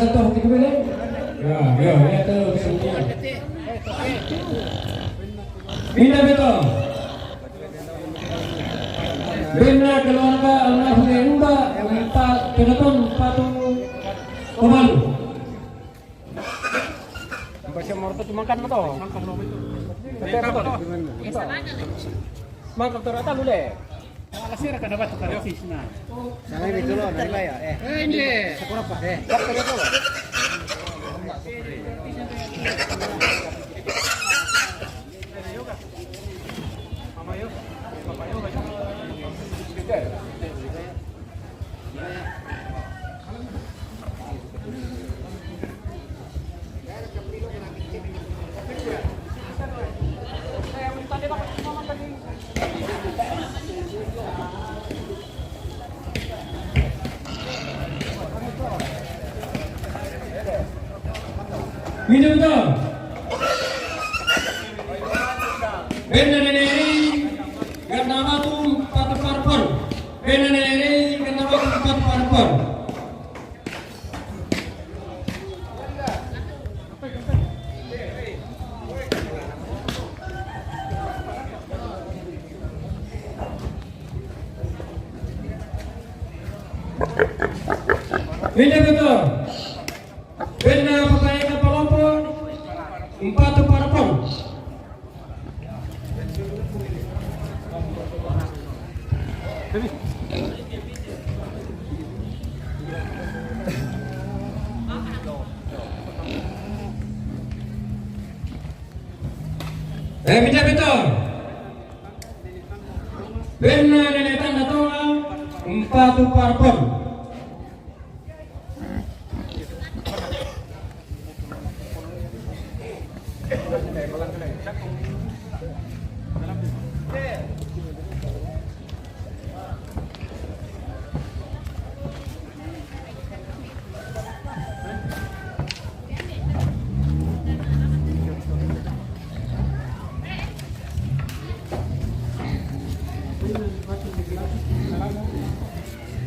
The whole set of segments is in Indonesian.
satu hoki dulu ya. Ya tuh sini. Bina betul. Bina keluarga Allah Remba empat penonton patu Komalu. Baca morto cuma kan to. Mangkap to rata lule. Alasira ka dapat ka office na. Sanay dito lo, nila ya. Hindi. Sakura pa. Dapat dito. Mamayo. Papayo ba? Minum to. Benda neneri karena batu patu parpor. Benda neneri karena batu patu parpor. Benda betul. Benda pakai kapal empat parpor. Benda betul. Benda nenek tanda tonga empat parpor.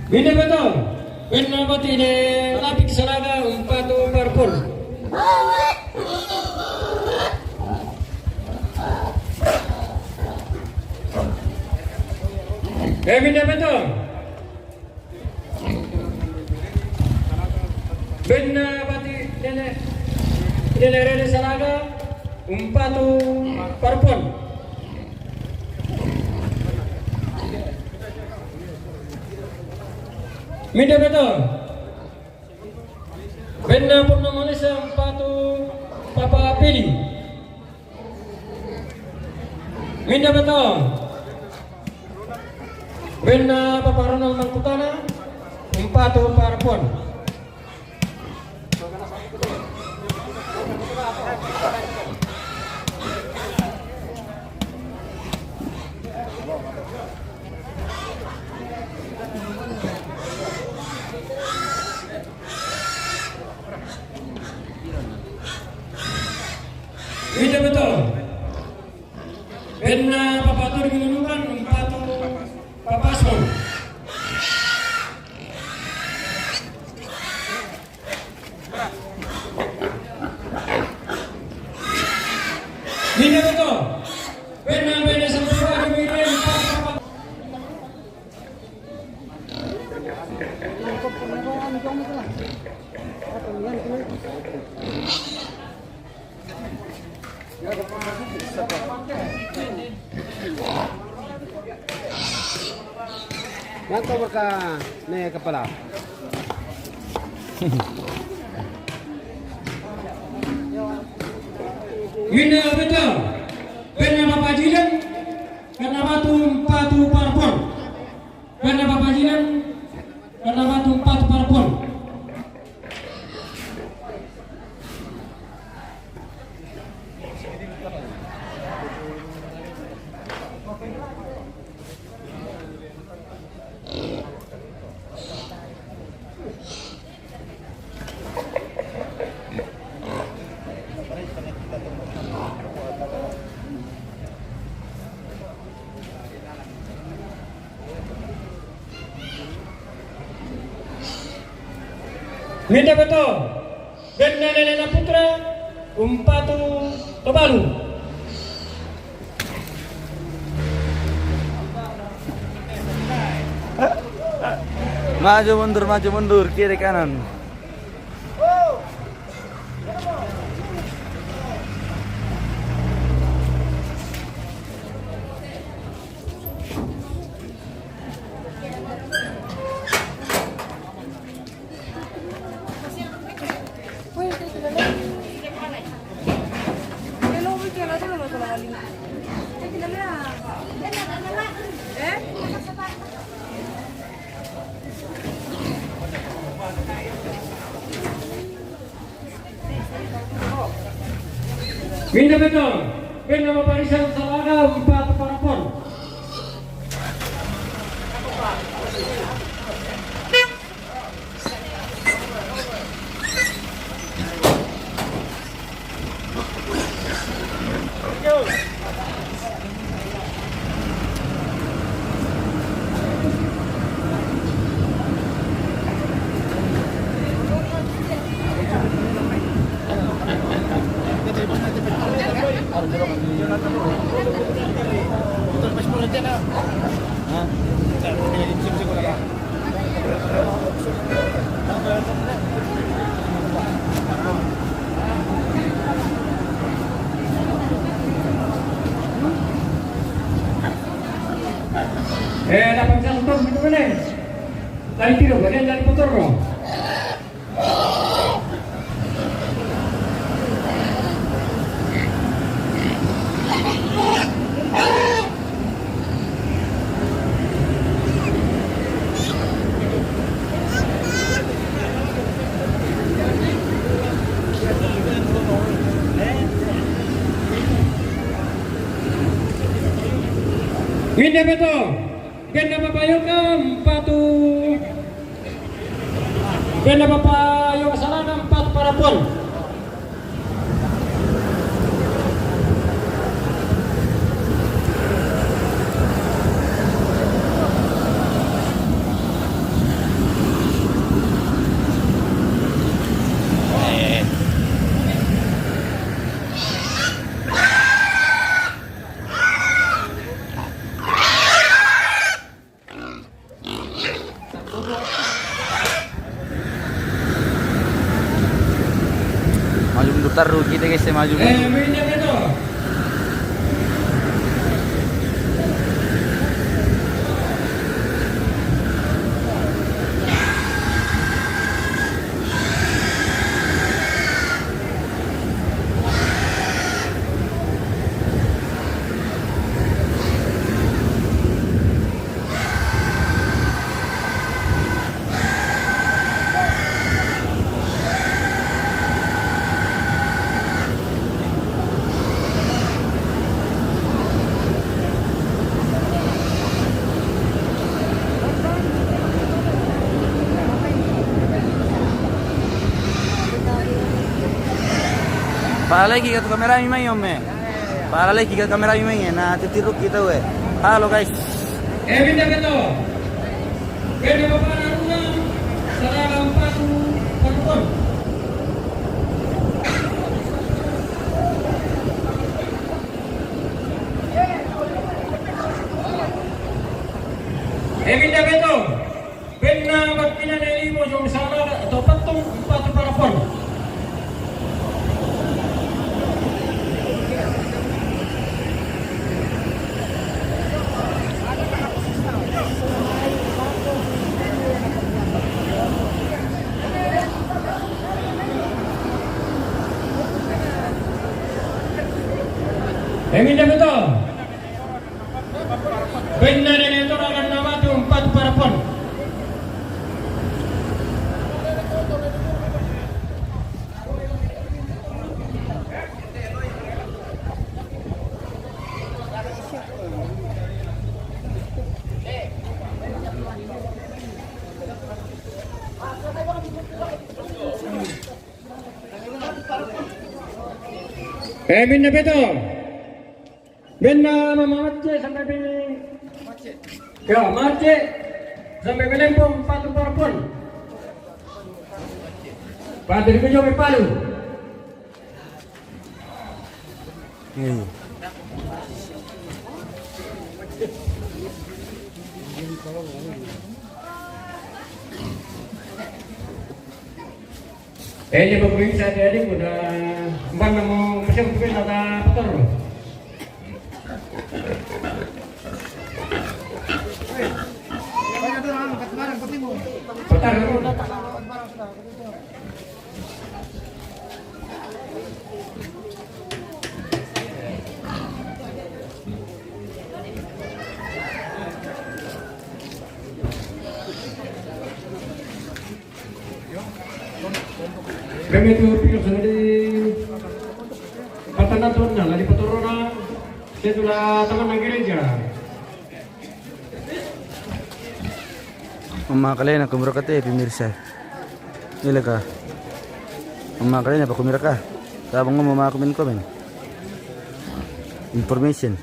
Bina betul. Bina bati de lapik selaga empat parpol. Bina betul. Bina bati de selaga empat parpol. Mida betul. Benda purna Malaysia patu Papa Pili. Mida betul. Benda Papa Ronald Mangkutana empatu Parpon. Tidak betul. Benda papatur ginunungan empatu papason. Tidak betul. Benda semua demikian papa. Nanto ka ne kepala. Ini betul. Benda Bapak Jilan karena patu parpol. Benda Bapak Jilan karena patu parpol. Minta betul. Ben Nana Putra Umpatu Tobalu. Maju mundur, kiri kanan. Minda betul. Ben nama barisan Salaga 4 parapon. Dapat satu gitu kan? Dari tiro, bagian dari motor dong. Minda betul. Benda Bapayoka 4 Benda Bapayoka Salaga 4 parapon. Maju mundur taruh kita guys, maju mundur. Minda betul. Para lagi ke kamera mi main me. Para lagi ke kamera mi main na titiruk kita we. Halo guys. Minda betul. Benda Bapayoka Salaga 4 parapon. Minda betul. Benda Bakpina Nelimo Jom Salaga atau Patung 4 parapon. Minda betul. Benda itu akan nama 4 parapon. Minda betul. Benda Mama Aceh sampai Bini. Ya, Aceh sampai Belempong 4 parapon. Padre ko may palo. Iya. Dia berbunyi saya tadi udah mana mau pesen mungkin ada motor. Kami itu pikir sendiri kata naturnya lagi peturunan setelah taman gereja. Memakalay na kumura ka te, pimirsa. Nila ka. Memakalay na pa kumira ka. Sabang mo mamakumin ko men. Information.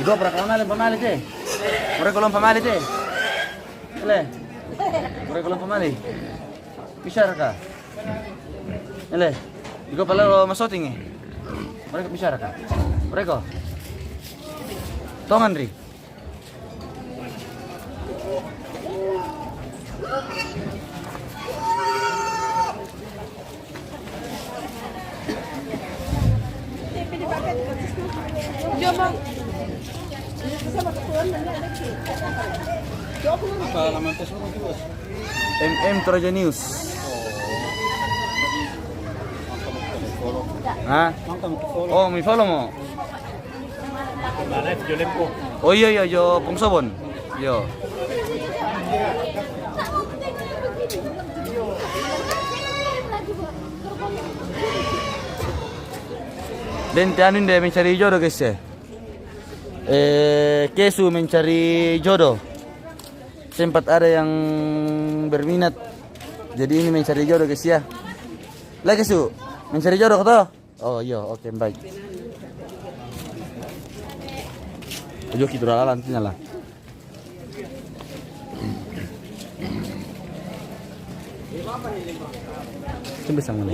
Igo, para ka pamali te. Mure ko lang pamali te. Ele. Mure ko lang pamali. Pisar ka. Ele. Igo pala ro masoting eh. Mure ko pisar ka. Mure ko. Tongan ri. MM Toraja News. Hah? Oh, may follow mo. Oh iya yo Pungsobon. Yo. Dan anu dia mencari jodoh guys ya. Kesu mencari jodoh. Sempat ada yang berminat. Jadi ini mencari jodoh guys ya. Lah Kesu, mencari jodoh kata? Oh iya, oke baik. Ojo kita lalan tinggal lah. Coba sang mana?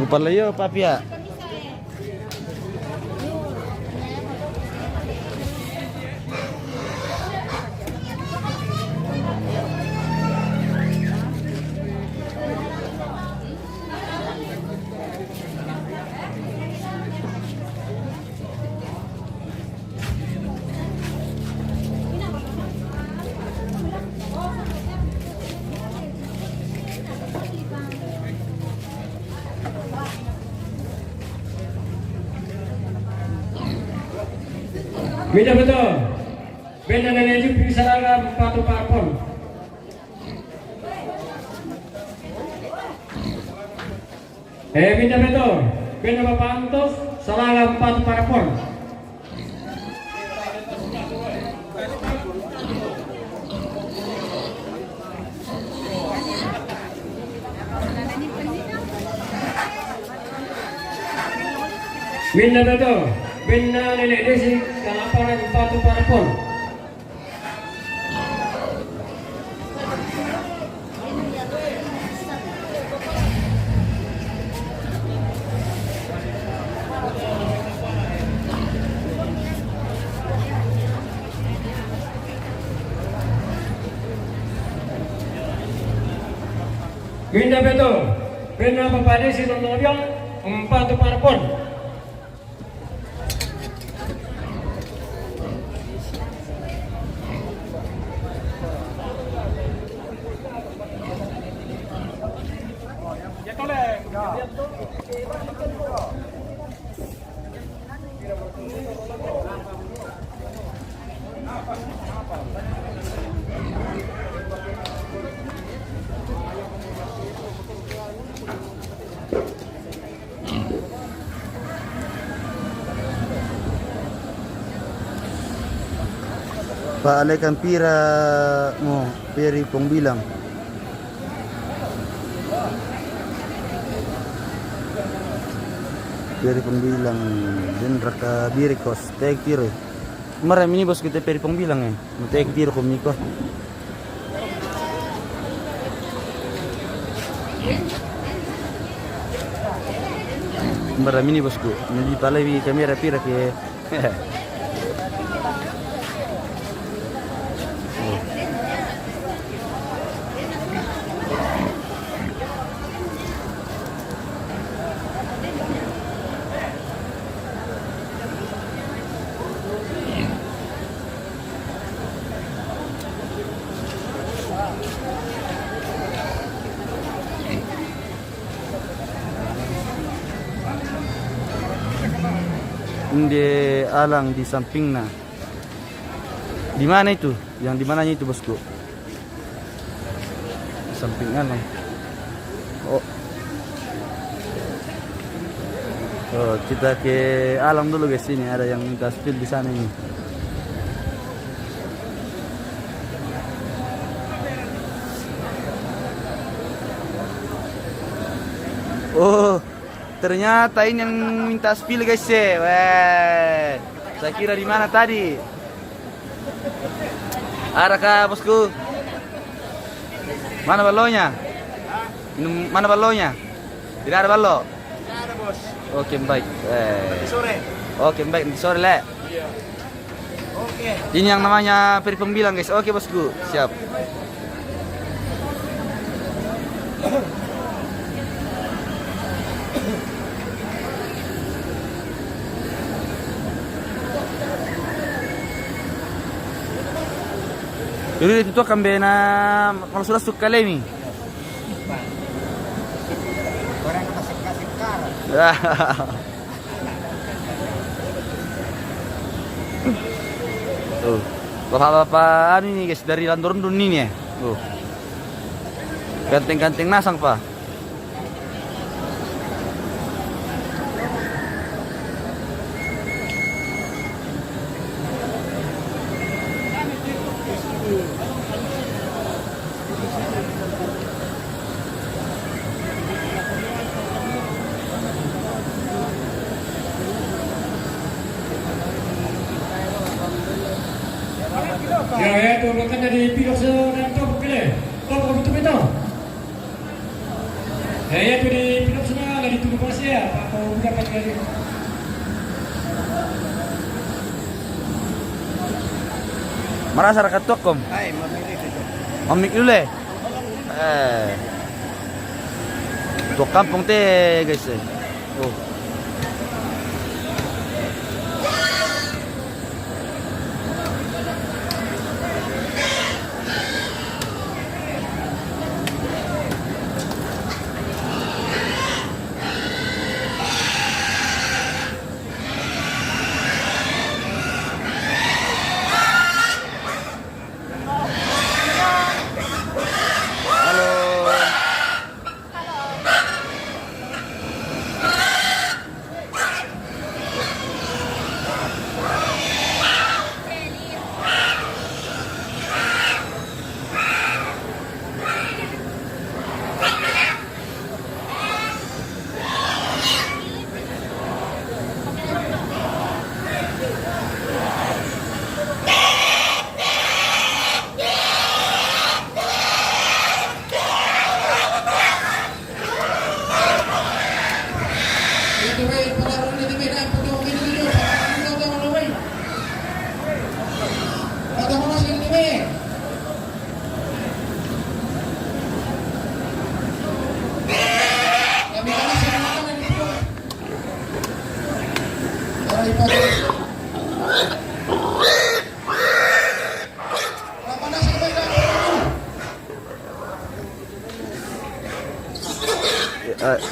Upalayo papia. Beda betul. Beda dari itu bisa dalam patu parpol. Beda betul. Beda Bapak Antos salah patu parpol. Minna beto, minna nenek desi kalaparan patu parpon. Minna beto, minna papadesi nonobiang patu parpon. Paalaikan pira mo, peri pengbilang. Peri pengbilang, dan raka birikos, tek tiro. Kemarin ini bos kita peri pengbilang ya, tek tiro komiko. Kemarin ini bosku, jadi palai kamera pira ke. Di alang di sampingnya. Di mana itu? Yang di mananya itu bosku? Di samping alang. Oh. Oh, kita ke alang dulu guys, ini ada yang minta spill di sana ini. Oh, ternyata ini yang minta spill guys ya. Weh, saya kira di mana tadi? Ada kah bosku? Mana ballonya? Mana ballonya? Tidak ada ballo? Tidak ada bos. Oke baik. Sore. Oke baik, nanti sore le. Iya. Oke. Ini yang namanya peri pembilang guys. Oke bosku, siap. Jadi itu akan bena kalau sudah suka lemi. Orang kasih kara. Tuh, bapak-bapak ini guys dari Landorundun ini ya. Tuh, ganteng-ganteng nasang pak. Ya, itu bukan dari pilot dan top kele. Top betul. Ya, itu di pilot sana dari tubuh pasir. Apa udah pakai lagi? Merasa rakat tokom. Hai, memilih itu. Mamik dulu le. Untuk kampung teh guys. Oh.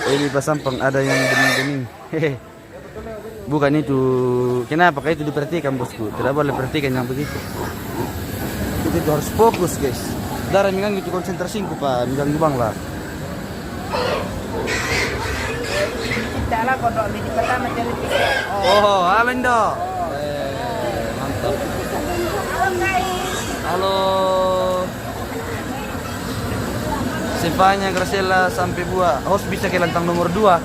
Ini Pasampang ada yang bening-bening. Bukan itu. Kenapa? Itu diperhatikan bosku. Tidak boleh perhatikan yang begitu. Itu harus fokus guys. Darah mengganggu itu konsentrasiku pak. Mengganggu bang lah. Kita lah kodok ini pertama televisi. Oh, halo Indo. Mantap. Halo guys. Halo. Sifanya Graciela sampai buah. Host bisa ke lantang nomor 2.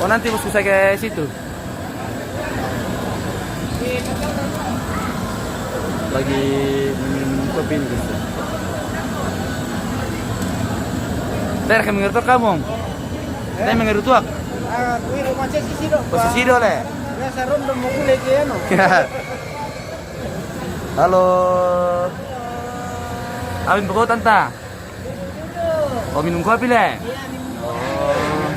Oh nanti bosku saya ke situ. Lagi minum kopi ini guys. Saya akan mengerti kamu. Saya mengerti tuak. Kuwi rumah sisi dong. Posisi dole. Biasa rondo mau kulit ya no. Halo. Abin pokok tanta. Oh minum kopi le. Oh.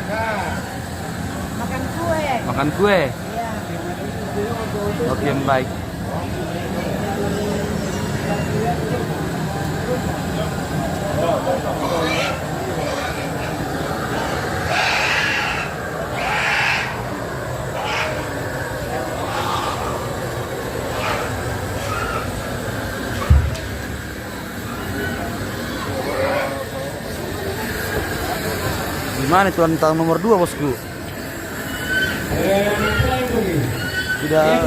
Makan kue. Makan kue. Iya. Oke baik. Gimana itu lantang nomor 2 bosku? Tidak lihat.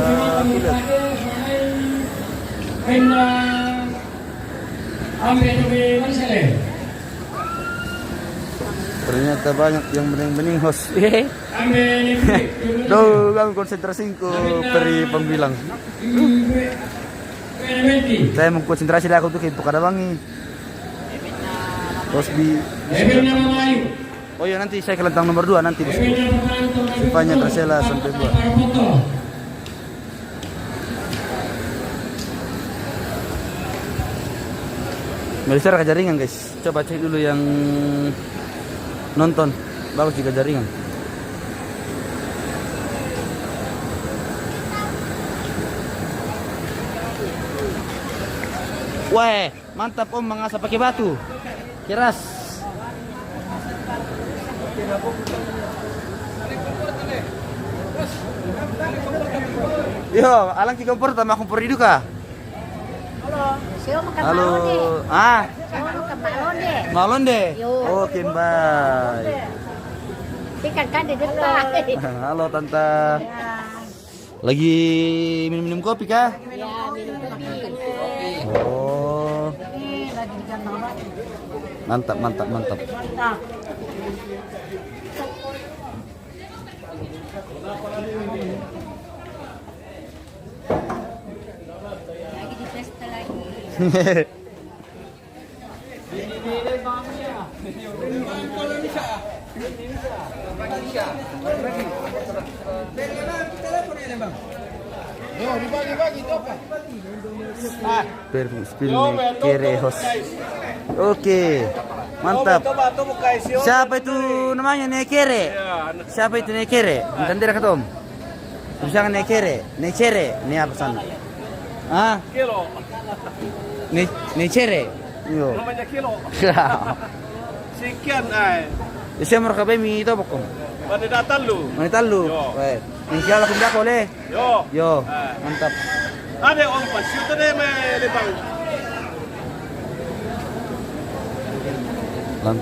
Ternyata banyak yang bening-bening host. Tuh, kamu konsentrasiku peri pembilang. Saya mau konsentrasi dah aku tuh ke Pukadawangi. Terus di oh ya nanti saya ke lantang nomor 2 nanti bosku. Sifanya Graciela sampai buah. Melisar ke jaringan guys. Coba cek dulu yang nonton. Bagus juga jaringan. Wah, mantap om mengasah pakai batu. Keras. Yo, alang ki kompor tama kompor hidup kah? Halo. Saya makan Halo. malonde. Ah, Saya makan malonde. Malonde. Yo. Oke, bye. Ikan kan di depan. Halo tante. Ya. Lagi minum-minum kopi kah? Ya, minum kopi. Oh, Ini lagi di kantor. mantap, mantap, mantap. Mantap. Lagi di pesta lagi. Yo, dibagi-bagi itu apa? Kere host. Oke, mantap. Siapa itu namanya Nekere? Siapa itu Nekere? Bukan tidak ketom. Misalkan Nekere, Necere, ini apa sana? Ah? Kilo. Necere. Yo. Namanya kilo. Sekian ay. Siya mo kabemi itu pokok. Pada datang lu. Manita lu. Yo. Wait. Insya Allah kumda ko le. Yo. Yo. Mantap. Ada orang pasir tu deh me bang.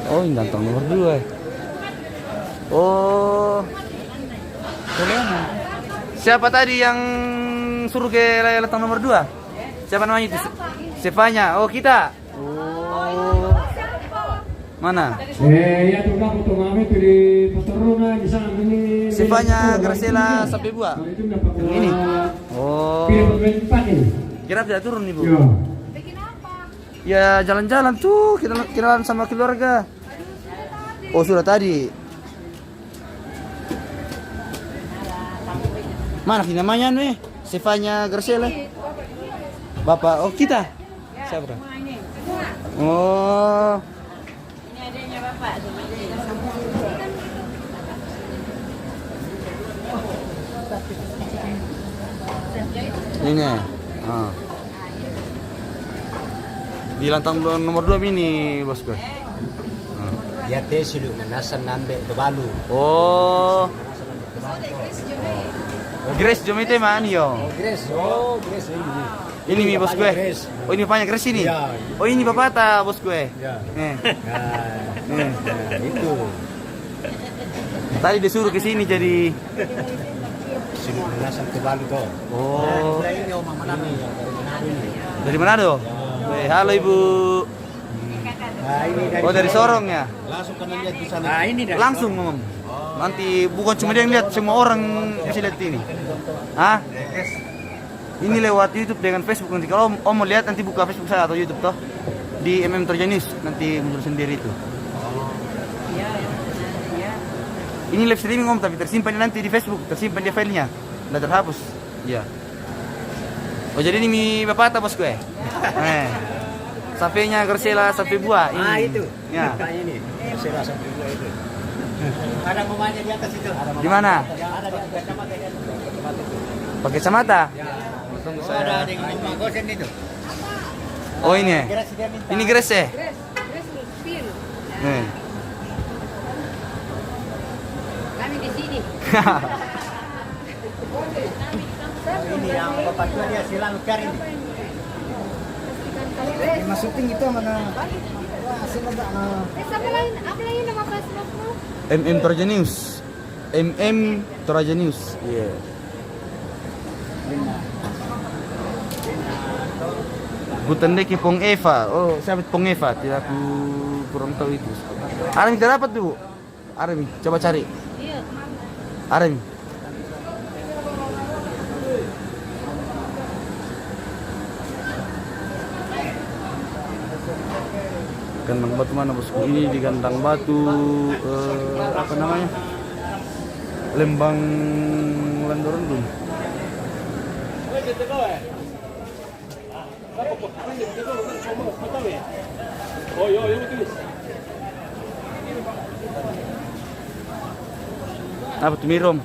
Oh, ini lantang nomor 2. Oh. Siapa tadi yang suruh ke lantang nomor 2? Siapa namanya itu? Sifanya. Oh, kita. Oh. Mana? Ya tukang foto kami itu di Pasaruna di sana ini. Sifanya Graciela sampai buah. Itu dapat Ini. Oh. pilih tempat ini. Kira bisa turun nih, Bu. Yo. Ya jalan-jalan tuh, kita kenalan sama keluarga. Oh sudah tadi. Mana sih namanya nih? Stefania Graciela. Bapak, oh kita. Siapa? Oh. Ini adanya Bapak. Ini. Ah. Di lantai nomor 2 ini, bosku. Ya tes dulu, nasan nambe balu. Oh. Grace Jomite man yo. Grace ini. Ini mi bos gue. Oh ini banyak Grace ini. Ya. Oh ini bapata bos gue. Ya. Eh. Nah, itu. Tadi disuruh ke sini jadi. Sini nasan ke balu tuh. Oh. Ini Om Manado ini. Dari Manado. Halo ibu. Nah, ini Oh dari Sorong ya. langsung kena lihat di sana. Nah, ini dari Langsung ngomong. Nanti bukan cuma dia yang lihat, semua orang bisa lihat ini. Hah? Ini lewat YouTube dengan Facebook nanti. Kalau Om mau lihat nanti buka Facebook saya atau YouTube toh. Di Torja News nanti muncul sendiri itu. Ini live streaming Om tapi tersimpan nanti di Facebook, tersimpan di filenya. Udah terhapus. Iya. Oh jadi ini mi bapakata bos gue. Sampainya Graciela sampai buah ini. Ah itu. Ya. Ini. Saya rasa itu. Ada pemainnya di atas itu. Di mana? Ada di kacamata kan. Pakai kacamata? Tunggu saya. Ada di Gosen itu. Oh ini. Ini Grace ya? Kami di sini. Ini yang bapak tua dia silang cari ini. Masukin itu mana? Apa lagi nama Facebookmu? MM Torja News. MM Torja News. Iya. Guten Deki Pong Eva. Oh, siapa Pong Eva? Tidak aku kurang tahu itu. Arami kita dapat tuh. Arami, coba cari. Iya. Arami. Gandang Batu mana bosku? Ini di Gandang Batu apa namanya? Lembang Landorendung. Apa tuh Mirom?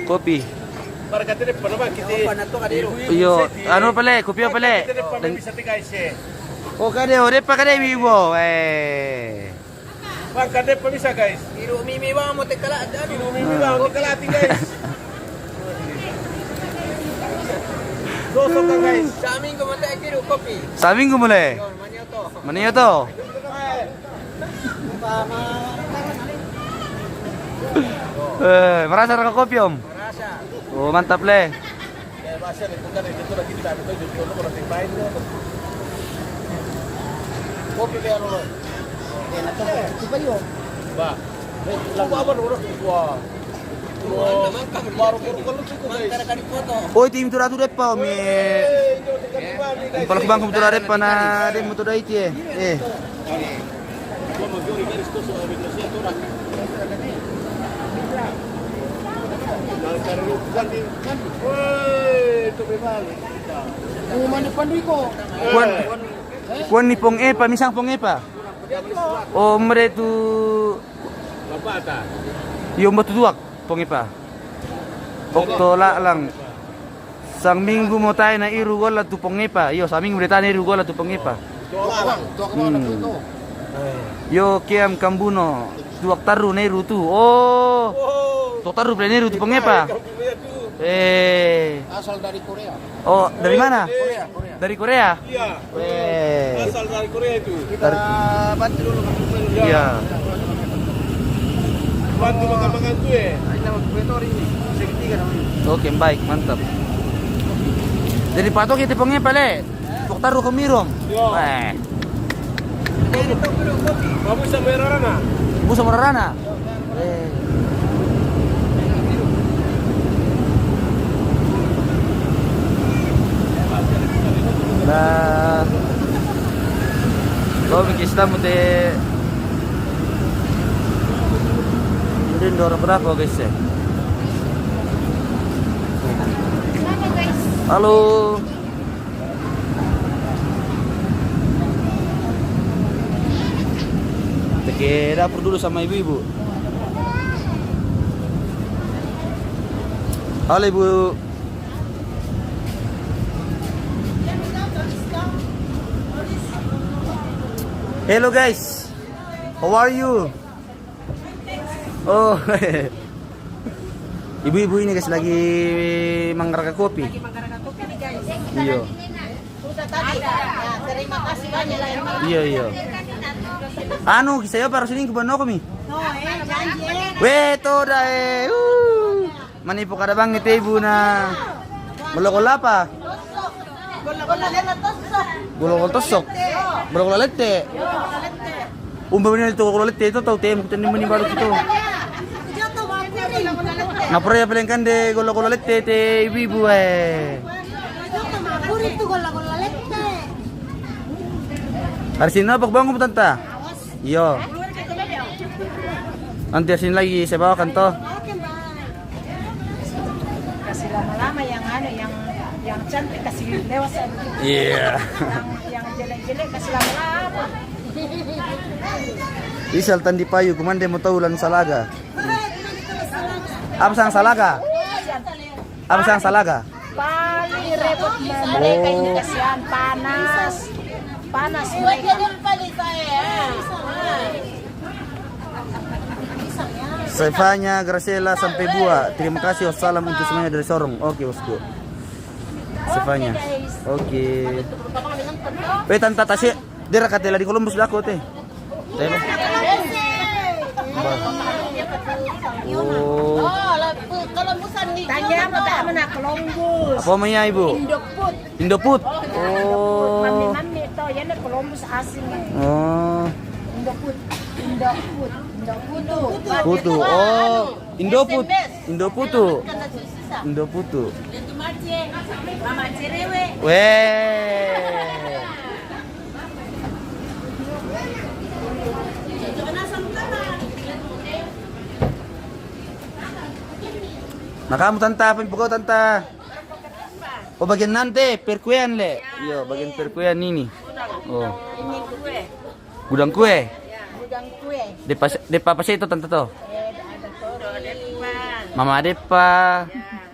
Kopi. Para ka tiri pa naman kiti. Iyo, ano pala? Kopi apa pala? Tiri pa naman bisa tigay siya. Oh kade, ore pa kade bibo. Wag ka pa bisa guys. Iru mimi ba mo tekala ano? Mimi ba ang kalati guys. Doso ka guys. Sa amin ko mata kiru kopi. Sa minggu mulai. Mana yo to? Merasa rasa kopi om? Rasa. Oh mantap le. Basta rin kung ganito dito lagi dito dito ko ng bahay mo. Kopi kaya ano? Ba. Lang ba ba oras ko? Baru kalau ko guys. Oh tim turatu depa om. Kalau kubang kumtura depa na dem motor daiti eh. Kuan ni Pong Epa, misang Pong Epa. Oh, mere tu Bapak ta. yung matuduak Pong Epa. Okto la lang. Sang minggu mo tayo na irugol at tu Pong Epa. Yo, sa minggu mo tayo na irugol at tu Pong Epa. Yo, kiam kambuno. Duak taru na iru tu. Oh. Duak taru na iru tu Pong Epa. Asal dari Korea. Oh, dari mana? Korea. Dari Korea? Iya. Eh. Asal dari Korea itu. Kita bantu dulu Iya. Bantu makan-makan tuh ya. Ini nama kuetor ini. Segitiga namanya. Oke, baik, mantap. Jadi patok kita Pong Epa le. Duak taru ke Mirom. Iya. Kamu sama Rana? Bu sama Rana. Nah, kalau kita mesti dorong berapa guys ya? Halo. Kita ke dapur dulu sama ibu-ibu. Halo ibu. Hello guys. How are you? Oh. Ibu-ibu ini guys lagi menggaraka kopi. Lagi makan kopi nih guys. Iya. Sudah tadi. Ya, terima kasih banyak lah ini. Iya iya. Anu, saya baru sini ke Bono kami. No, janji. Weh, toda Manipo kada bang ite ibu na. Bolokol apa? Gola-gola na tosok. Bolokol tosok. Bolokol lette. Umba ni itu bolokol lette itu tahu tem kita ni mani baru itu. Jatuh mapuri. Ngapre ya pelengkan de bolokol lette te ibu Jatuh mapuri tu gola-gola lette. Hari sini apa bang tanta? Iya. Nanti sini lagi saya bawakan toh. Kasih lama-lama yang yang cantik kasih dewasa. Iya. Yang jelek-jelek kasih lama-lama. Isal tandi payu kumande mo taulan salaga. Apa sang salaga? Apa sang salaga? Paling repot mereka ini kasihan panas. Panas mereka. Stefania, Graciela sampai Bua. Terima kasih. Wassalam untuk semuanya dari Sorong. Oke, bosku. Stefania. Oke. Tanta tasya. Dira katela di Columbus dako teh. Teh. Oh. Tanya apa tak mana Columbus. Apa namanya ibu? Indoput. Indoput. Mami-mami to yan na Columbus asing. Oh. Indoput. Putu. Oh. Indoput. Indoputu. Indoputu. Mama cerewe. Weh. Nakamu tanta, pagpukaw tanta. O bagian nanti, perkuyan le. Iya, bagian perkuyan ini. Oh. Ini kue. Gudang kue. Gudang kue. Depa apa sih itu tante tuh? Ada toro, Depa. Mama Depa.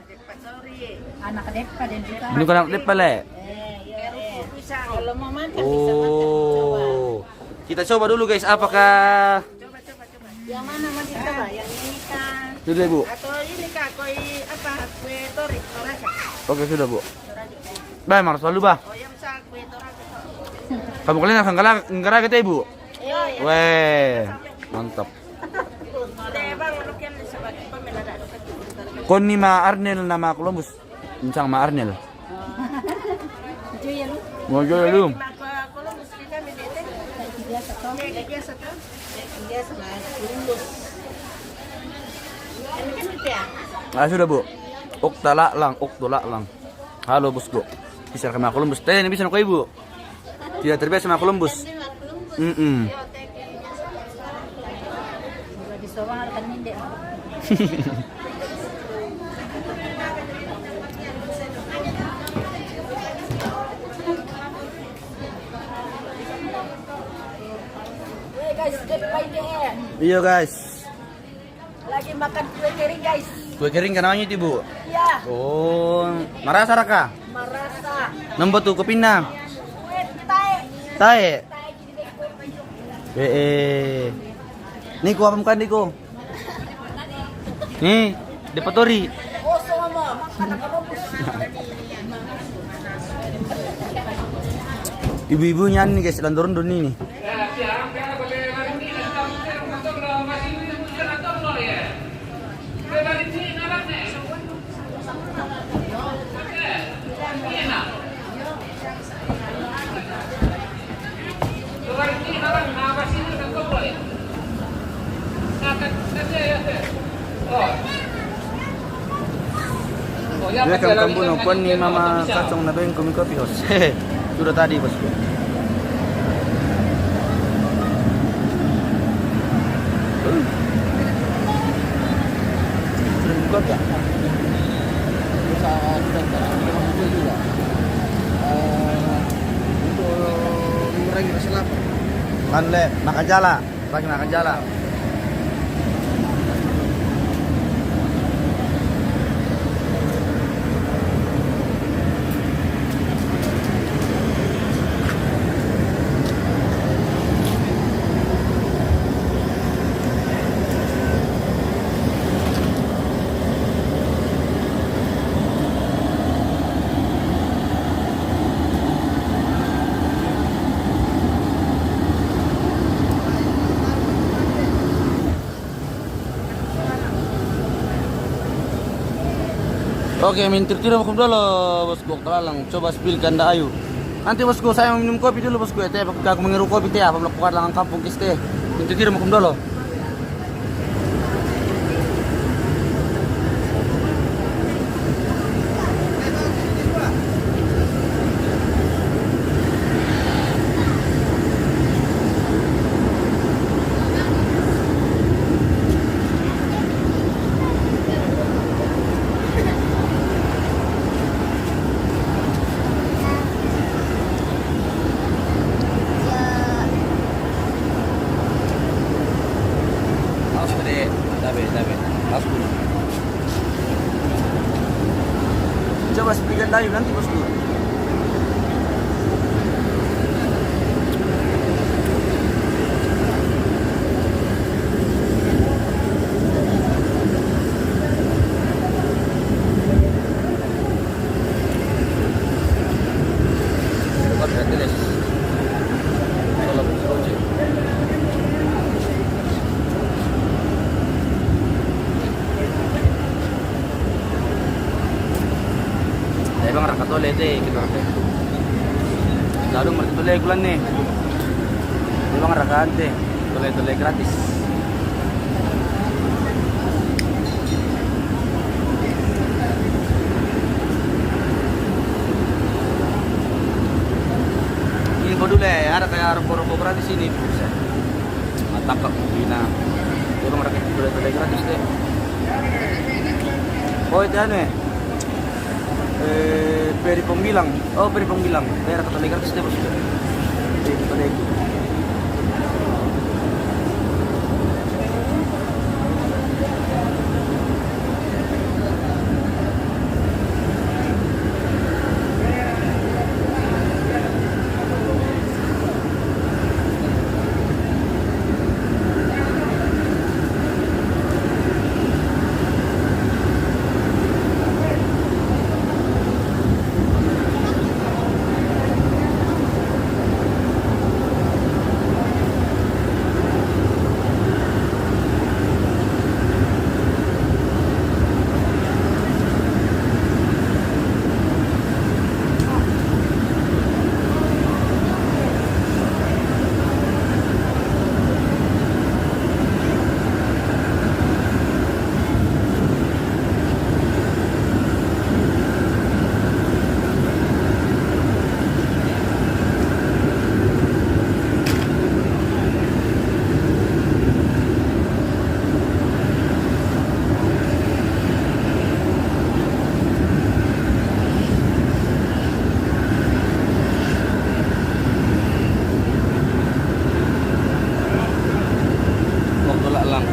Depa sorry. Anak Depa dan juga. Ini kan anak Depa le. Pisang. Kalau mau makan Oh. Kita coba dulu guys, apakah coba. Yang mana mau dicoba? Yang ini kan? sudah Bu? Atau ini kak, kue apa? Kue tori, toraja. Oke sudah Bu. Bah, marah selalu bah. Oh yang besar kue toraja. Kamu kalian akan nggak kita Ibu? Iya. Weh, mantap. Bang, lukian sebagai pemelada. Kon ni Ma Arnel nama Columbus. Incang Ma Arnel. Juyan. Mau jual belum? Columbus kita medete. Biasa toh. Biasa toh. Biasa lah. Columbus. Ini kan gitu ya? Sudah Bu. Oktala lang. Halo bosku. Bisa sama Columbus. Teh ini bisa kau Ibu. Tidak terbiasa sama Columbus. Di Sorong ada kan ninde. Iya guys. Lagi makan kue kering guys. Kue kering kan namanya itu Bu. Ya, Oh, marasa raka. merasa. Nembot tuh kepina. Kue tae. Tae. Nih ku apa makan ko? Nih, depatori. Kosong mama, makan Columbus. Ibu-ibunya nih guys, landor-landor nih. Dia kan kambuno kuan ni mama kacang na doing kumi kopi hos. Sudah tadi bosku. Sudah buka ya? Bisa kita juga. Makan le, makan jala. Lagi makan jala. Oke, mintir makum dulu, bosku. Lang, coba spill ganda ayu. Nanti bosku, saya mau minum kopi dulu bosku. Teh, aku mengeru kopi teh. Apa melakukan langan kampung kis teh. Mintir makum dulu. Coba spill ganda ayu nanti bosku. Bang rakat oleh deh kita rakat. Lalu mertule kulan nih. Bang rakat deh. Tole gratis. Ini dulu ada kayak ruko-ruko gratis ini bisa. Mantap kok bina. Bang rakat tole gratis deh. Oh itu aneh. Peri Pembilang. Oh, Peri Pembilang. Daerah Kota gratis deh bosku. Itu.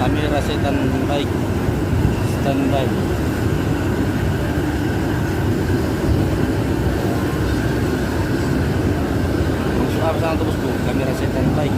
Kamera standby. Maksud apa sana tuh bosku? Kamera standby.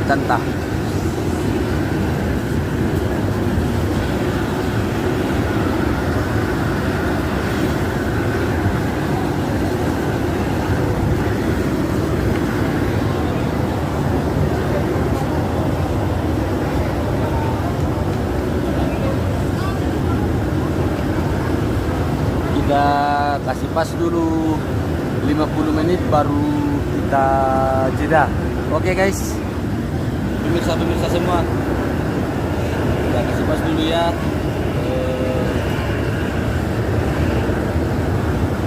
Cantah. Kita kasih pas dulu 50 menit baru kita jeda. Oke guys, pemirsa semua, kita kasih pas dulu ya.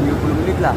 30 menit lah.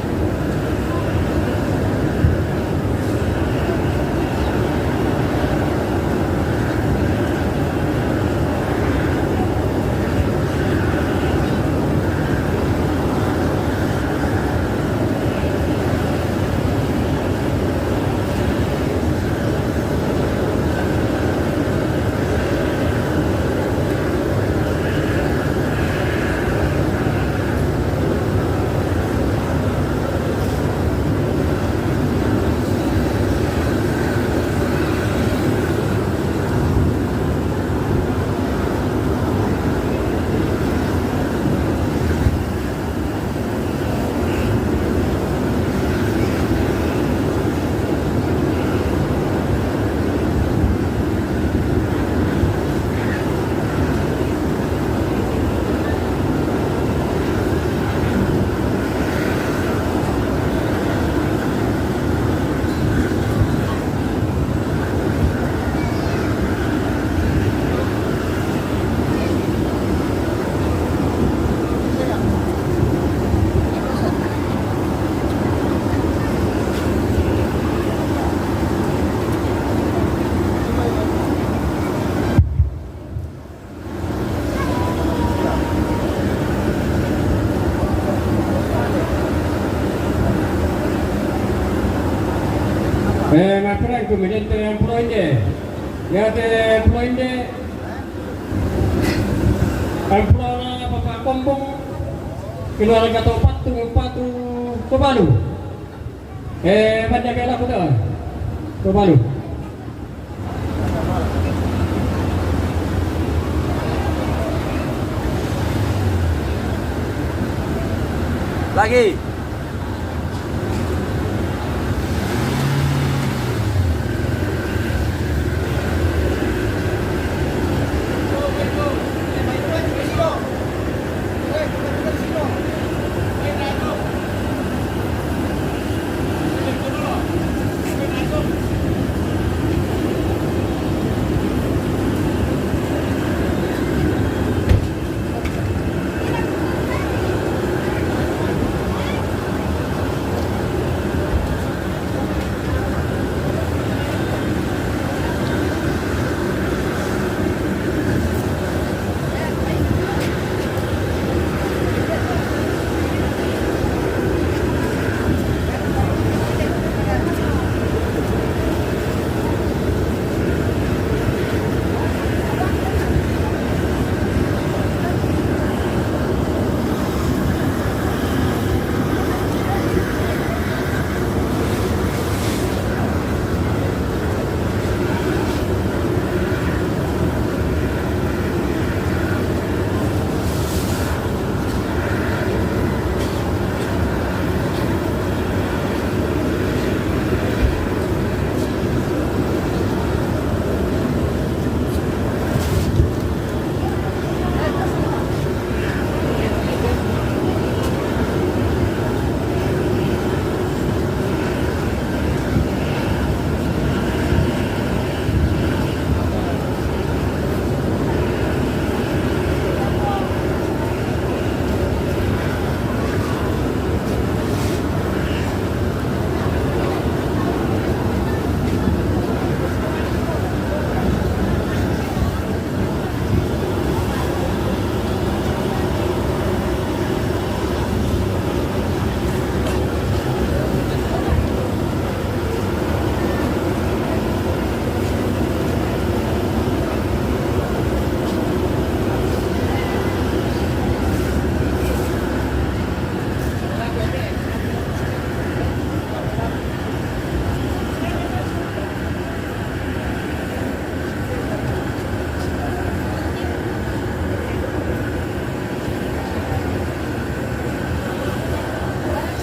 My friend, kemudian employee employee Bapak Kompong keluarga Patu Tuvalu. Banyak yang laku dah Tuvalu. Lagi.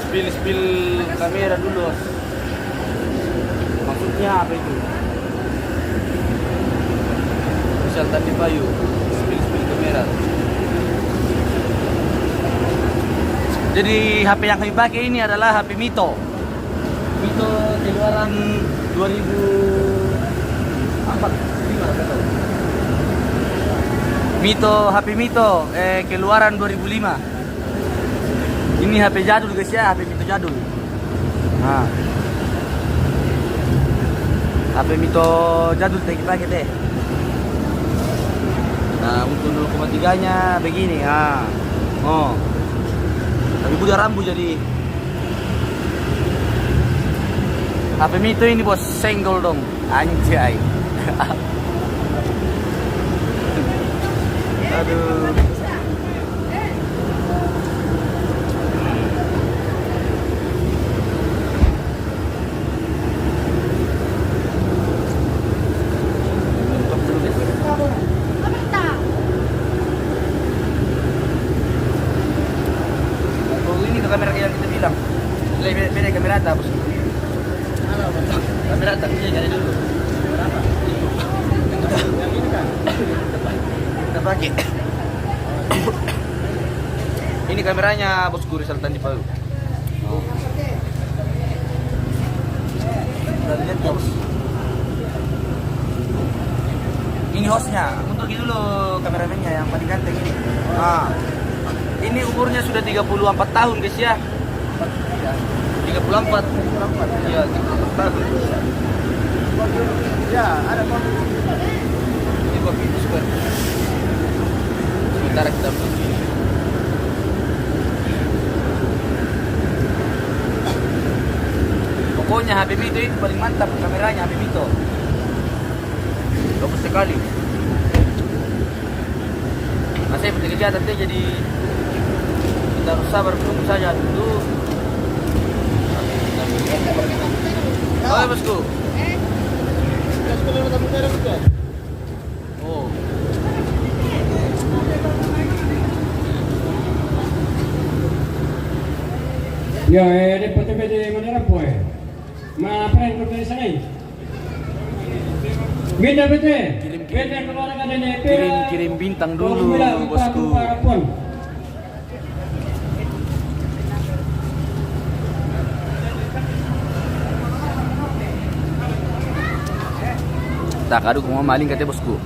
spill kamera dulu. Maksudnya apa itu? Rizal Tandi Payu, spill kamera. Jadi HP yang kami pakai ini adalah HP Mito. Mito keluaran 2004. Mito, HP Mito keluaran 2005. Ini HP jadul guys ya, HP Mito jadul. Nah, HP Mito jadul kita pakai deh. Nah, untuk 0,3 nya begini. Ah, oh, tapi udah rambu jadi. HP Mito ini bos senggol dong, anjay. Aduh. Oh, ini ke kamera yang kita bilang. Beda kamera atas, bos. Kamera atas ini jadi dulu. Berapa? Yang ini kan? Kita pakai. Ini kameranya bosku Rizal Tandi Payu. Oh. Lihat bos. Ini hostnya. Untuk dulu kameramennya yang paling ganteng ini. Nah, ini umurnya sudah 34 tahun guys ya. 34. Iya, 34 tahun. Ya, ada kok. Ini kok itu super. Sementara kita begini. Pokoknya HP Mito itu paling mantap kameranya, HP Mito. Bagus sekali. Masih seperti kejahatan deh, jadi kita harus sabar menunggu saja dulu. Oh, bosku. Oh. Ya, de potete de manera pues. Ma prendo per sai. Beda bete. Beda keluarga nenek. Kirim bintang dulu bosku. Tak aduh mau maling katanya bosku.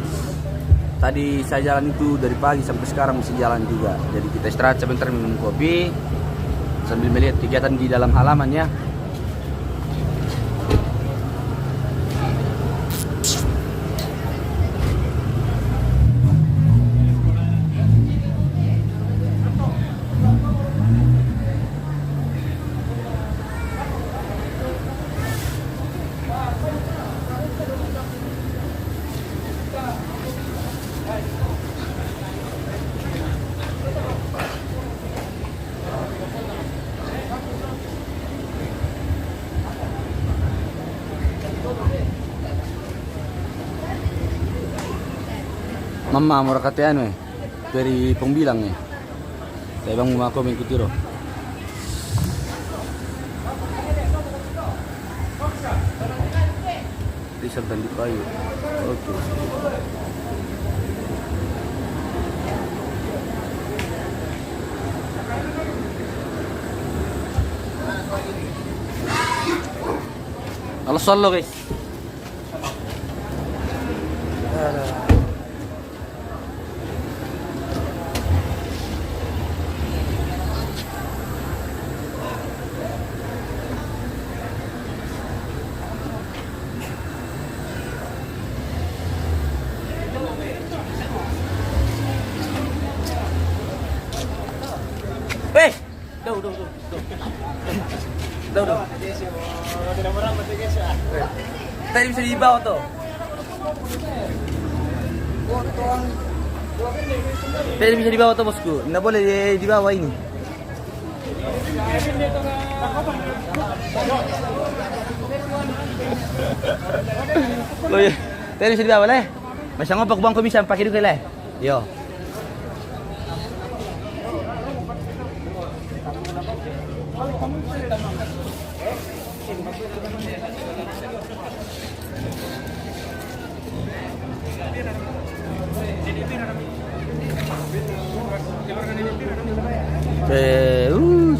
Tadi saya jalan itu dari pagi sampai sekarang masih jalan juga. Jadi kita istirahat sebentar minum kopi sambil melihat kegiatan di dalam halaman ya. Mama murah kata anu dari pembilang nih. Saya bang mau aku mengikuti roh. Rizal Tandi Payu. Oke. Halo solo guys. Daw. Tadi bisa dibawa tuh. Tadi bisa dibawa tuh bosku. Nggak boleh dibawa ini. Oh iya. Tadi bisa dibawa leh. Masya ngopak bang komisan pakai dulu leh. Yo.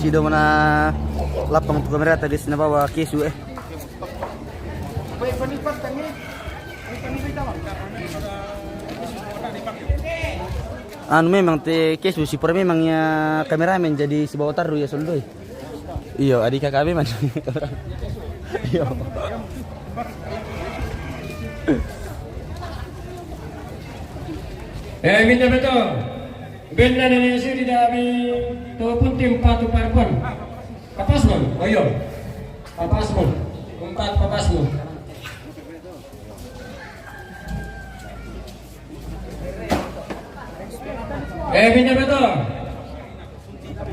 Sido mana lapang tu kamera tadi sini bawa kesu Anu memang te kesu si pura memangnya kameramen jadi si bawa taruh ya soldoi. Iya, adik kakak memang. Iya. Minta betul. Benda nenek sini dami tuh tim patu parpon. Papasmon, oyo. Papasmon, 4 papasmon. Minta betul.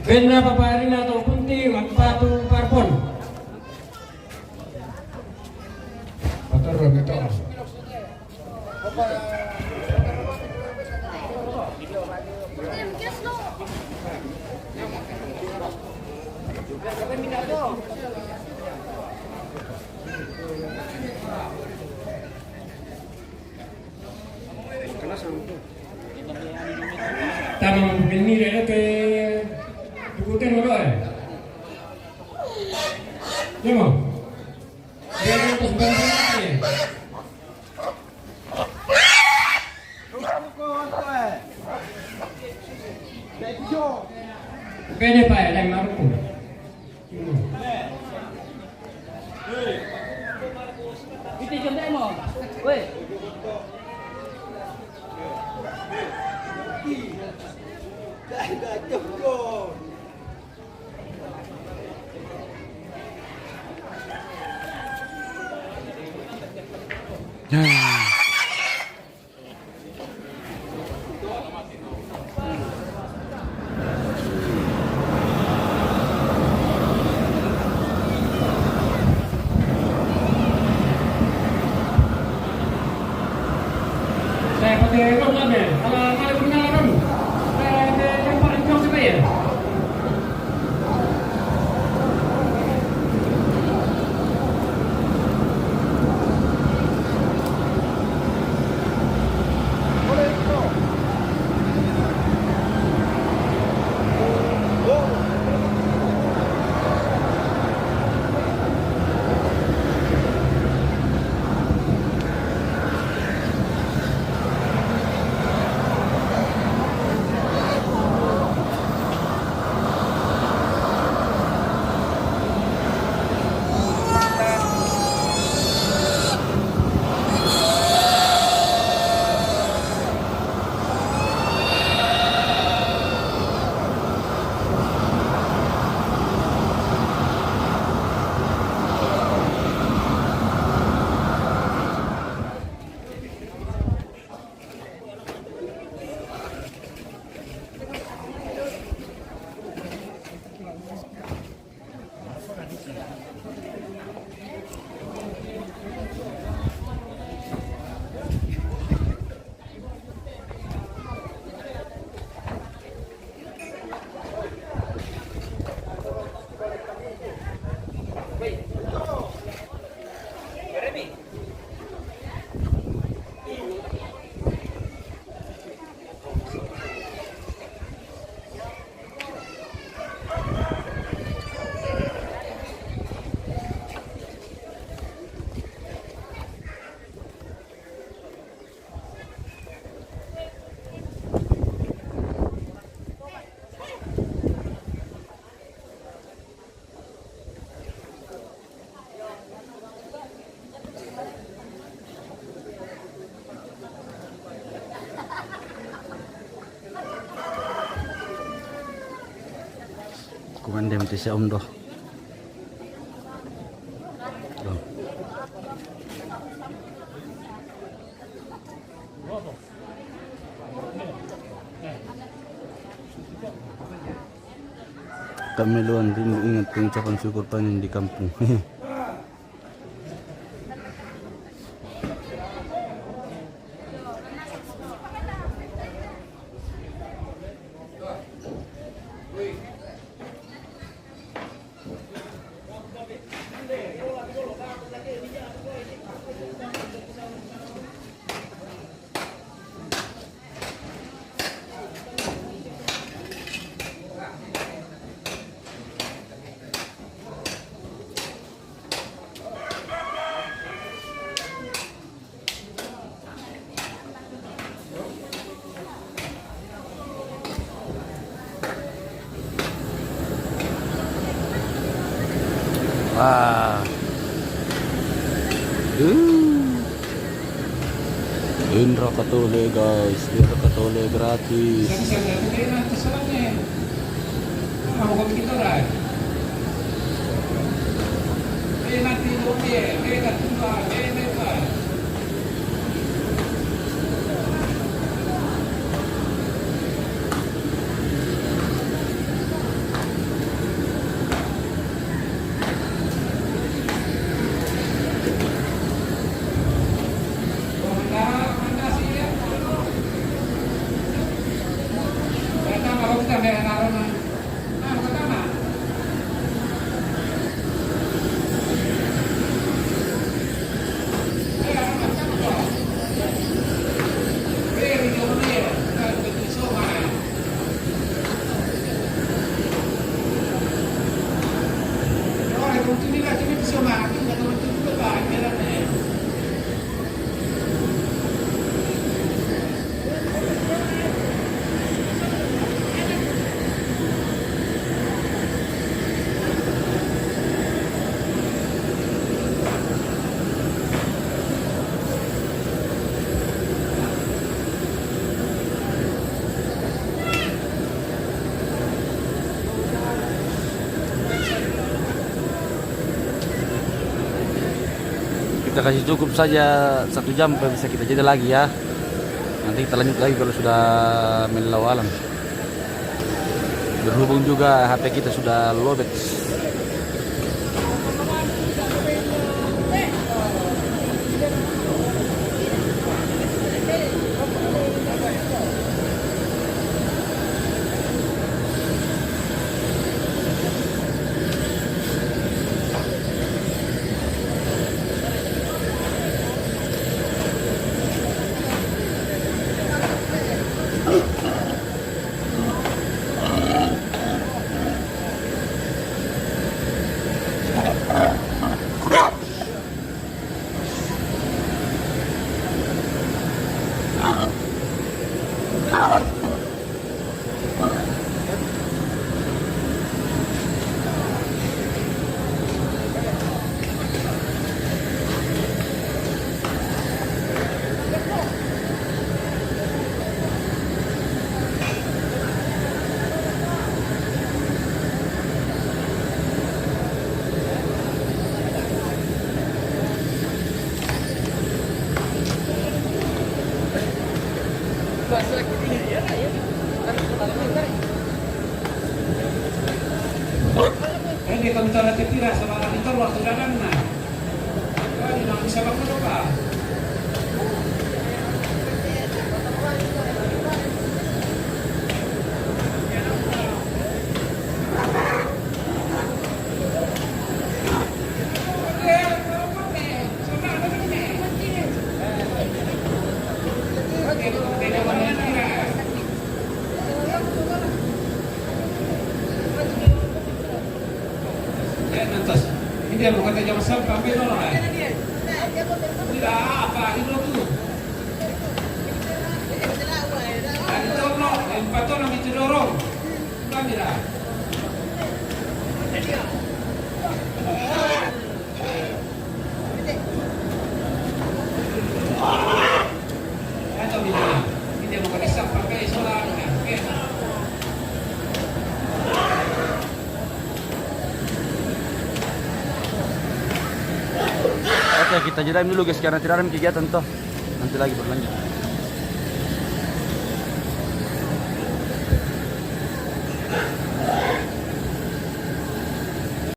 Benda paparin atau tim patu parpon. Motor betul. Tanam ini ada ke ikutin apa ya? Ya mau? Dia atas bangsa ya? Bene pa ya, lain apa pun. Itu jomda mo, weh. Saya pakai roda deh. Kalau punya roda, saya tempat jauh sekali ya. Kumandem ti siya umdo. Kami luan rindu ingat pengucapan syukur panen di kampung. Wah. Indra Katole guys, Indra Katole gratis. Kita kasih cukup saja 1 jam supaya bisa kita jeda lagi ya. Nanti kita lanjut lagi kalau sudah melalau alam. Berhubung juga HP kita sudah lowbat. Hindi kami talaga titira sa mga nito, waktu dagang na. Hindi naman bisa makulog ka. Hindi mo kata jam sampah pero lah. Tidak apa itu tu. Itu no, empat orang itu dorong. Kamera. Atau hindi mo kata sampah kayak solar. Oke, kita jeda dulu guys karena tidak ada kegiatan toh. Nanti lagi berlanjut.